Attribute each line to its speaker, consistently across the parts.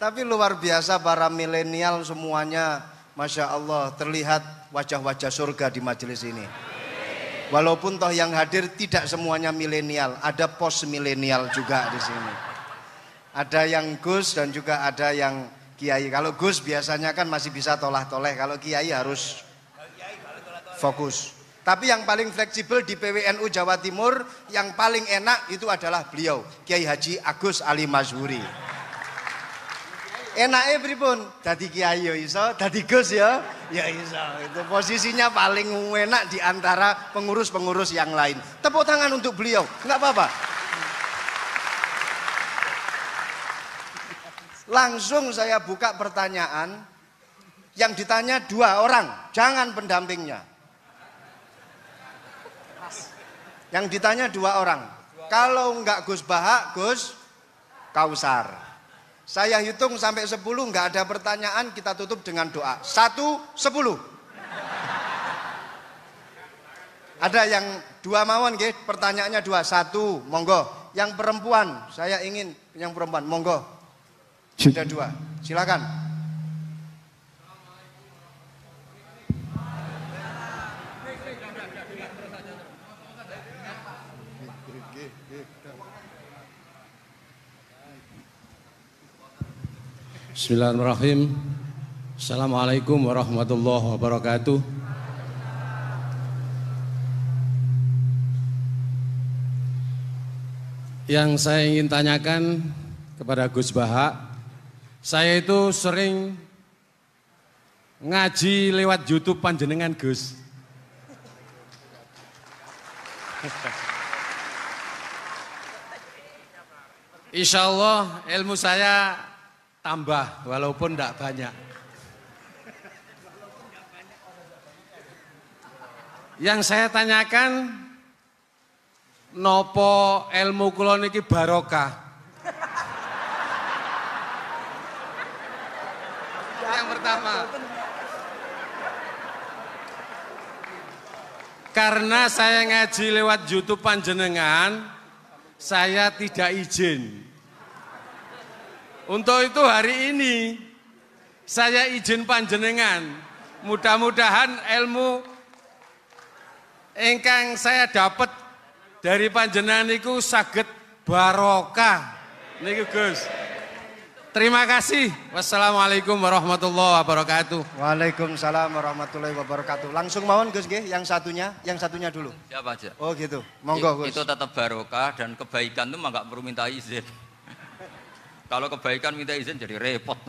Speaker 1: Tapi luar biasa para milenial semuanya, Masya Allah, terlihat wajah-wajah surga di majelis ini. Walaupun toh yang hadir tidak semuanya milenial, ada post milenial juga di sini. Ada yang Gus dan juga ada yang Kiai. Kalau Gus biasanya kan masih bisa tolah-toleh, kalau Kiai harus fokus. Tapi yang paling fleksibel di PWNU Jawa Timur, yang paling enak itu adalah beliau, Kiai Haji Agus Ali Mazhuri. Enaknya pripun? Dadi Kiai ya iso, dadi Gus ya iso. Itu posisinya paling enak di antara pengurus-pengurus yang lain. Tepuk tangan untuk beliau, enggak apa-apa. Langsung saya buka pertanyaan. Yang ditanya 2 orang, jangan pendampingnya. Yang ditanya 2 orang. Kalau enggak Gus Baha, Gus Kausar. Saya hitung sampai 10, enggak ada pertanyaan, kita tutup dengan doa. 1, 10. Ada yang 2 mawon nggih, pertanyaannya 2. 1, monggo. Yang perempuan, saya ingin yang perempuan, monggo. Sudah 2. Silakan.
Speaker 2: Bismillahirrahmanirrahim. Assalamualaikum warahmatullahi wabarakatuh. Yang saya ingin tanyakan kepada Gus Baha, saya itu sering ngaji lewat YouTube panjenengan Gus. Insya Allah ilmu saya tambah walaupun tidak banyak. Yang saya tanyakan, nopo ilmu kula niki barokah? Yang pertama, karena saya ngaji lewat YouTube panjenengan, saya tidak izin. Untuk itu hari ini saya izin panjenengan, mudah-mudahan ilmu ingkang saya dapat dari panjenengan niku saged barokah niku Gus. Terima kasih. Wassalamualaikum warahmatullahi wabarakatuh.
Speaker 1: Waalaikumsalam warahmatullahi wabarakatuh. Langsung mawon Gus nggih, yang satunya dulu.
Speaker 3: Siapa aja?
Speaker 1: Oh gitu. Monggo Gus.
Speaker 3: Itu tetap barokah dan kebaikan itu mah enggak perlu minta izin. Kalau kebaikan minta izin jadi repot.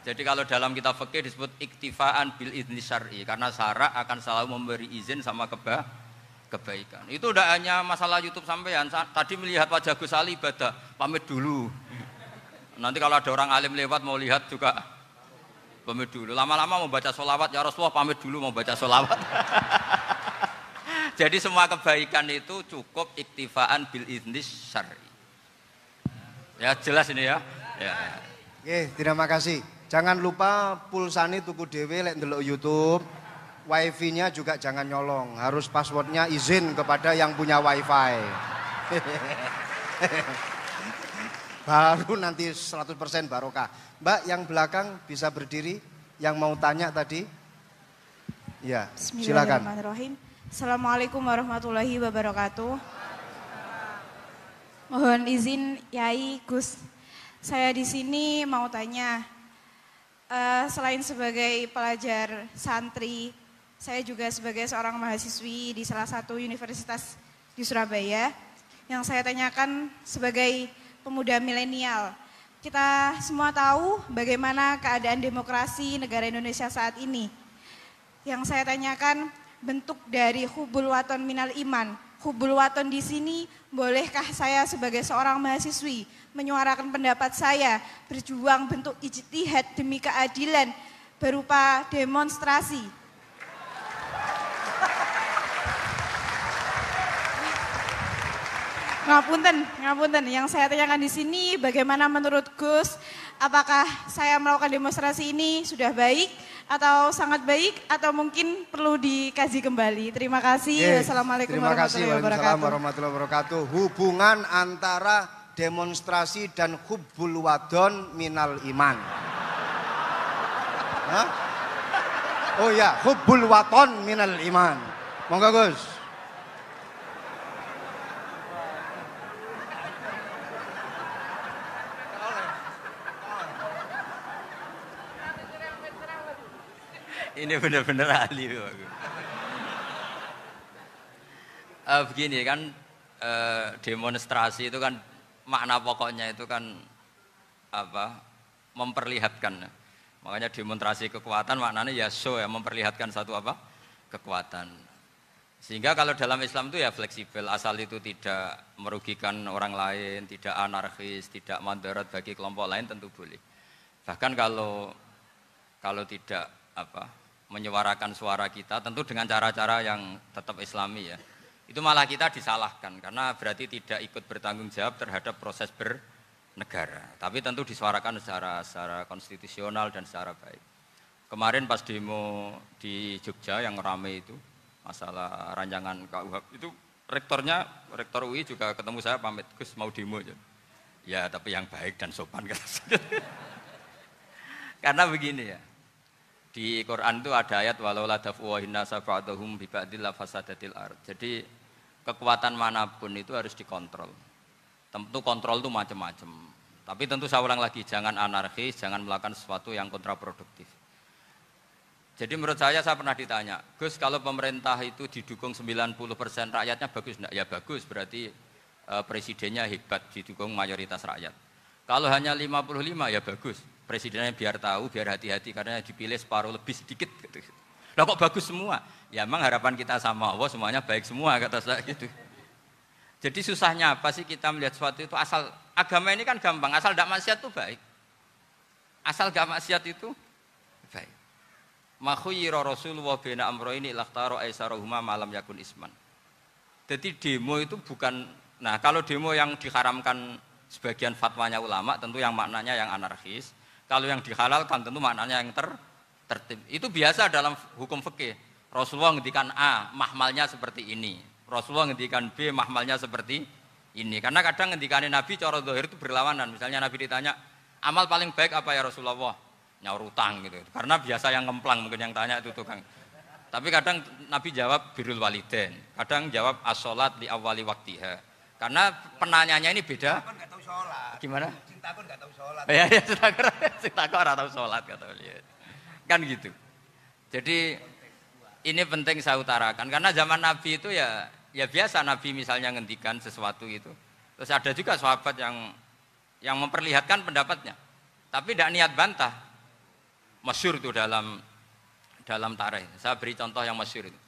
Speaker 3: Jadi kalau dalam kitab fikih disebut iktifaan bil idzni syar'i, karena syara akan selalu memberi izin sama kebaikan. Itu udah hanya masalah YouTube sampean. Tadi melihat wajah Gus Ali ibadah, pamit dulu. Nanti kalau ada orang alim lewat mau lihat juga pamit dulu. Lama-lama mau baca sholawat, ya Rasulullah pamit dulu mau baca sholawat. Jadi semua kebaikan itu cukup iktifaan bil idzni syar'i. Ya jelas ini ya.
Speaker 1: Oke, terima kasih. Jangan lupa pulsane tuku dhewe lek ndelok YouTube. Wifi-nya juga jangan nyolong. Harus passwordnya izin kepada yang punya wifi. Baru nanti 100% barokah. Mbak yang belakang bisa berdiri. Yang mau tanya tadi. Ya, silakan.
Speaker 4: Bismillahirrahmanirrahim. Assalamualaikum warahmatullahi wabarakatuh. Mohon izin Yai Gus, saya di sini mau tanya, selain sebagai pelajar santri, saya juga sebagai seorang mahasiswi di salah satu universitas di Surabaya. Yang saya tanyakan sebagai pemuda milenial, kita semua tahu bagaimana keadaan demokrasi negara Indonesia saat ini. Yang saya tanyakan bentuk dari hubul waton minal iman. Hubul waton di sini, bolehkah saya sebagai seorang mahasiswi menyuarakan pendapat saya, berjuang bentuk ijtihad demi keadilan berupa demonstrasi? Ngapunten. Yang saya tanyakan di sini, bagaimana menurut Gus, apakah saya melakukan demonstrasi ini sudah baik atau sangat baik atau mungkin perlu dikaji kembali? Terima kasih. Wassalamualaikum warahmatullahi wabarakatuh.
Speaker 1: Warahmatullahi wabarakatuh. Hubungan antara demonstrasi dan hubbul wadon minal iman. Hah? Oh ya, hubbul waton minal iman. Monggo Gus.
Speaker 3: Ini benar-benar ahli loh aku. Begini kan demonstrasi itu kan makna pokoknya itu kan apa? Memperlihatkan. Makanya demonstrasi kekuatan maknanya ya show ya, memperlihatkan satu apa? Kekuatan. Sehingga kalau dalam Islam itu ya fleksibel, asal itu tidak merugikan orang lain, tidak anarkis, tidak madarat bagi kelompok lain tentu boleh. Bahkan kalau tidak apa? Menyuarakan suara kita tentu dengan cara-cara yang tetap islami ya. Itu malah kita disalahkan karena berarti tidak ikut bertanggung jawab terhadap proses bernegara. Tapi tentu disuarakan secara konstitusional dan secara baik. Kemarin pas demo di Jogja yang ramai itu masalah rancangan KUHP itu rektor UI juga ketemu saya pamit, Gus mau demo aja. Ya tapi yang baik dan sopan kan. Karena begini ya. Di Quran itu ada ayat walau la dafu hinnasa ba'dahum bi ba'dil fasadatil ard. Jadi kekuatan manapun itu harus dikontrol. Tentu kontrol itu macam-macam. Tapi tentu saya ulang lagi, jangan anarkis, jangan melakukan sesuatu yang kontraproduktif. Jadi menurut saya pernah ditanya, Gus kalau pemerintah itu didukung 90% rakyatnya bagus enggak? Ya bagus, berarti presidennya hebat, didukung mayoritas rakyat. Kalau hanya 55 ya bagus. Presidennya biar tahu, biar hati-hati karena dipilih separuh lebih sedikit gitu. Lah kok bagus semua? Ya emang harapan kita sama Allah semuanya baik semua kata saya gitu. Jadi susahnya apa sih kita melihat sesuatu itu asal agama ini kan gampang, asal tidak maksiat itu baik. Asal tidak maksiat itu baik. Makhuyira Rasulullah bina amroini lakhtaro aisarohuma malam yakun isman. Jadi demo itu bukan, nah kalau demo yang diharamkan sebagian fatwanya ulama tentu yang maknanya yang anarkis. Kalau yang dihalalkan tentu maknanya yang tertib. Itu biasa dalam hukum fikih. Rasulullah ngendikan A, mahmalnya seperti ini. Rasulullah ngendikan B, mahmalnya seperti ini. Karena kadang ngendikanin Nabi cara zahir itu berlawanan. Misalnya Nabi ditanya, amal paling baik apa ya Rasulullah? Nyaur utang gitu. Karena biasa yang ngemplang mungkin yang tanya itu tukang. Tapi kadang Nabi jawab birrul walidain. Kadang jawab as-sholat li awwali waktiha. Karena penanyanya ini beda.
Speaker 1: Enggak tahu sholat.
Speaker 3: Gimana?
Speaker 1: Cintakon enggak tahu sholat.
Speaker 3: Ya, cintakon ora tahu sholat kata beliau. Kan gitu. Jadi ini penting saya utarakan karena zaman Nabi itu ya biasa Nabi misalnya ngendikan sesuatu itu. Terus ada juga sahabat yang memperlihatkan pendapatnya. Tapi tidak niat bantah. Masyhur itu dalam tarikh. Saya beri contoh yang masyhur itu.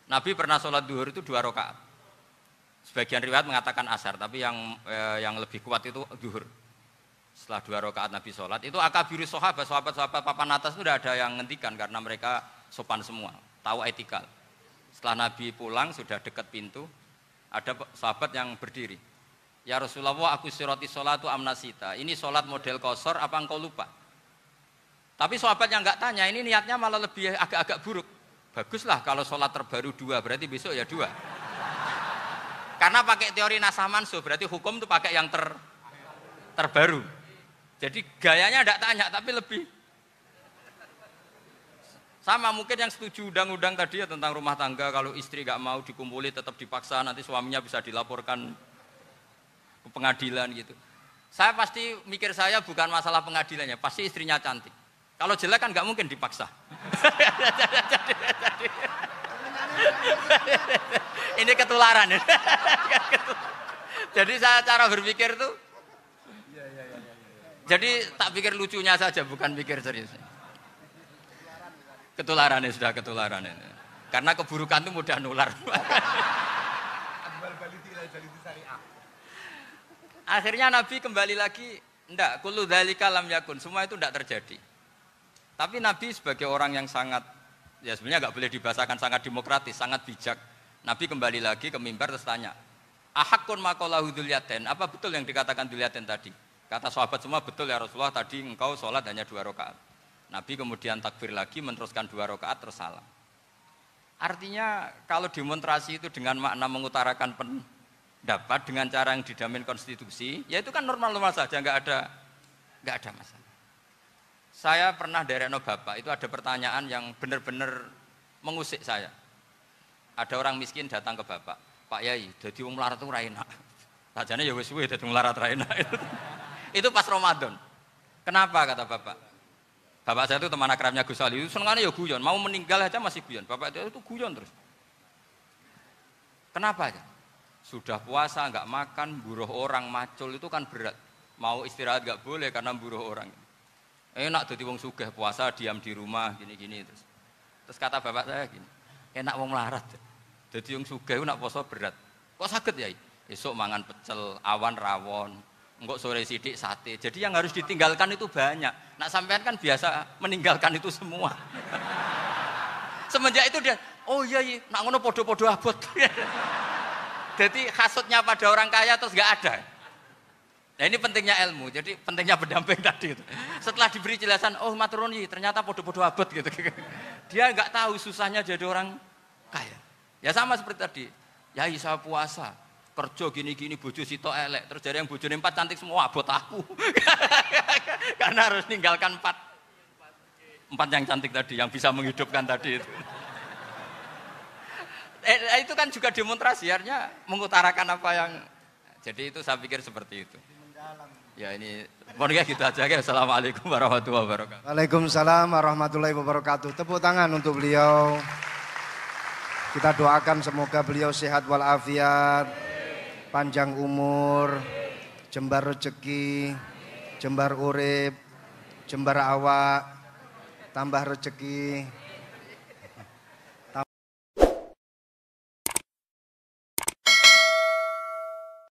Speaker 3: Nabi pernah sholat duhur itu 2 rakaat. Sebagian riwayat mengatakan asar, tapi yang lebih kuat itu duhur. Setelah 2 rakaat Nabi sholat, itu akabirus sahabat papan atas itu sudah ada yang ngendikan karena mereka sopan semua, tahu etikal. Setelah Nabi pulang sudah dekat pintu, ada sahabat yang berdiri. Ya Rasulullah, aku siroti sholatu amnasita. Ini sholat model kosor, apa engkau lupa? Tapi sahabat yang enggak tanya, ini niatnya malah lebih agak-agak buruk. Baguslah kalau sholat terbaru 2, berarti besok ya 2. Karena pakai teori nasah mansuh, berarti hukum itu pakai yang terbaru. Jadi gayanya tidak tanya, tapi lebih sama mungkin yang setuju undang-undang tadi ya tentang rumah tangga. Kalau istri nggak mau dikumpuli tetap dipaksa, nanti suaminya bisa dilaporkan ke pengadilan gitu. Saya pasti mikir saya bukan masalah pengadilannya, pasti istrinya cantik. Kalau jelek kan nggak mungkin dipaksa. Ini ketularan. Jadi saya cara berpikir tuh. Jadi tak pikir lucunya saja, bukan pikir serius. Ketularan ini sudah ketularan ini. Karena keburukan itu mudah nular. Akhirnya Nabi kembali lagi, enggak, kullu dzalika lam yakun, semua itu enggak terjadi. Tapi Nabi sebagai orang yang sangat, ya sebenarnya enggak boleh dibahasakan sangat demokratis, sangat bijak. Nabi kembali lagi ke mimbar terus tanya, ahakun maqalahu dzulyaten, apa betul yang dikatakan dzulyaten tadi? Kata sahabat semua, betul ya Rasulullah, tadi engkau sholat hanya 2 rakaat. Nabi kemudian takbir lagi, meneruskan 2 rakaat terus salam. Artinya kalau demonstrasi itu dengan makna mengutarakan dapat dengan cara yang dijamin konstitusi, ya itu kan normal-normal saja, nggak ada masalah. Saya pernah derekno bapak, itu ada pertanyaan yang benar-benar mengusik saya. Ada orang miskin datang ke bapak, Pak Yai, dadi wong melarat itu ra enak. Sajane ya wis suwe dadi wong melarat ra enak. Itu pas Ramadan. Kenapa kata bapak? Bapak saya itu teman akrabnya Gus Ali, itu senengannya ya guyon, mau meninggal aja masih guyon. Bapak itu guyon terus. Kenapa ya? Sudah puasa nggak makan, buruh orang macul itu kan berat. Mau istirahat nggak boleh karena buruh orang. Enak jadi wong sugih puasa diam di rumah gini-gini terus. Terus kata bapak saya gini, enak wong melarat. Jadi wong sugih nak puasa berat. Kok sakit ya? Esok mangan pecel, awan rawon, engkok sore sidik sate. Jadi yang harus ditinggalkan itu banyak. Nak sampean kan biasa meninggalkan itu semua. Semenjak itu dia, oh iya, nak ngono podo-podo abot. Jadi hasutnya pada orang kaya terus nggak ada. Nah ini pentingnya ilmu, jadi pentingnya pendamping tadi itu. Setelah diberi jelasan, oh maturuni ternyata podo-podo abot gitu. Dia nggak tahu susahnya jadi orang kaya. Ya sama seperti tadi, ya saya puasa, kerja gini-gini, bojo sitok elek, terus jadi yang bojone 4 cantik semua abot aku. Karena harus ninggalkan 4 yang cantik tadi, yang bisa menghidupkan tadi itu. Itu kan juga demonstrasi, artinya mengutarakan apa yang, jadi itu saya pikir seperti itu. Ya ini, pokoknya gitu aja. Assalamualaikum warahmatullahi wabarakatuh.
Speaker 1: Waalaikumsalam warahmatullahi wabarakatuh. Tepuk tangan untuk beliau. Kita doakan semoga beliau sehat walafiat, panjang umur, jembar rezeki, jembar urip, jembar awak, tambah rezeki.